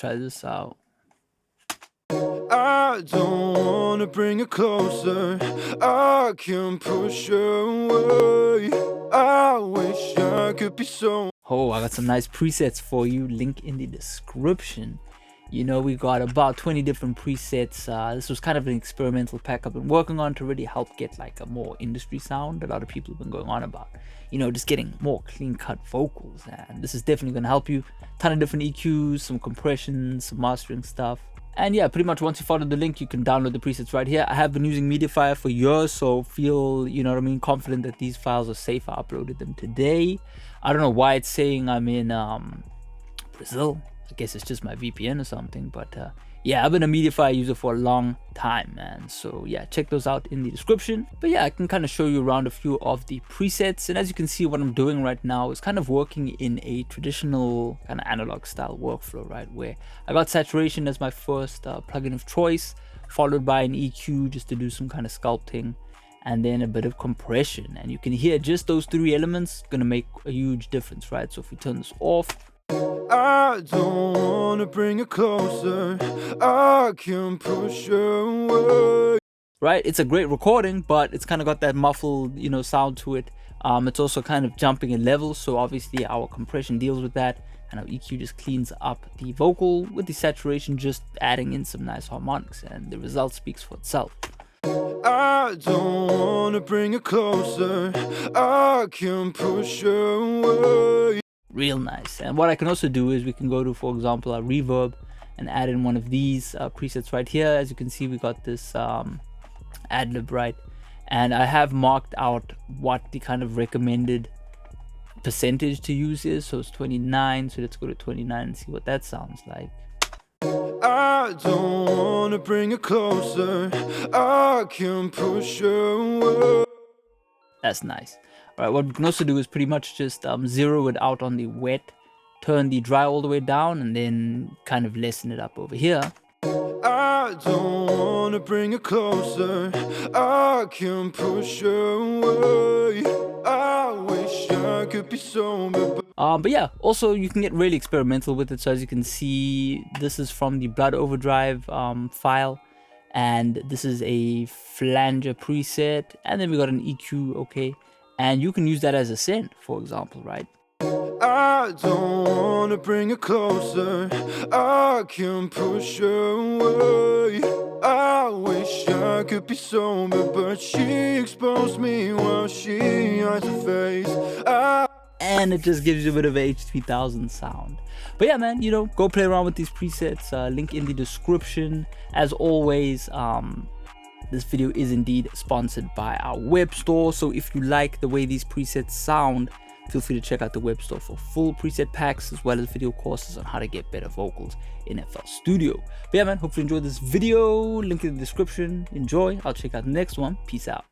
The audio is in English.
try this out. I don't wanna bring it closer, I can push away. I wish I could be so. Oh, I got some nice presets for you, link in the description. You know, we got about 20 different presets. This was kind of an experimental pack I've been working on to really help get like a more industry sound. A lot of people have been going on about, you know, just getting more clean cut vocals, and this is definitely going to help you. Ton of different EQs, some compression, some mastering stuff. And yeah, pretty much once you follow the link, you can download the presets right here. I have been using Mediafire for years, so feel, you know what I mean, confident that these files are safe. I uploaded them today. I don't know why it's saying I'm in Brazil. I guess it's just my VPN or something, but yeah, I've been a Mediafire user for a long time, man. So yeah, check those out in the description. But yeah, I can kind of show you around a few of the presets, and as you can see, what I'm doing right now is kind of working in a traditional kind of analog style workflow, right, where I got saturation as my first plugin of choice, followed by an EQ just to do some kind of sculpting, and then a bit of compression. And you can hear just those three elements gonna make a huge difference, right? So if we turn this off, I don't wanna bring it closer, I can push away. Right, it's a great recording, but it's kind of got that muffled, you know, sound to it. It's also kind of jumping in levels, so obviously our compression deals with that, and our EQ just cleans up the vocal, with the saturation just adding in some nice harmonics, and the result speaks for itself. I don't wanna bring it closer, I can push away. Real nice. And what I can also do is we can go to, for example, our reverb and add in one of these presets right here. As you can see, we got this ad-lib, right, and I have marked out what the kind of recommended percentage to use is. So it's 29, so let's go to 29 and see what that sounds like. I don't wanna bring it closer, I can push away. That's nice. All right, what we can also do is pretty much just zero it out on the wet, turn the dry all the way down, and then kind of lessen it up over here. I don't wanna bring it closer, I can push away. I wish I could be sober. But yeah, also you can get really experimental with it. So as you can see, this is from the Blood Overdrive file, and this is a flanger preset, and then we got an EQ, okay, and you can use that as a synth, for example, right? I don't wanna bring it closer, I can push away. I wish I could be sober, but she exposed me while she hides her face. And it just gives you a bit of a H3000 sound. But yeah, man, you know, go play around with these presets. Link in the description. As always, this video is indeed sponsored by our web store. So if you like the way these presets sound, feel free to check out the web store for full preset packs, as well as video courses on how to get better vocals in FL Studio. But yeah, man, hope you enjoyed this video. Link in the description. Enjoy. I'll check out the next one. Peace out.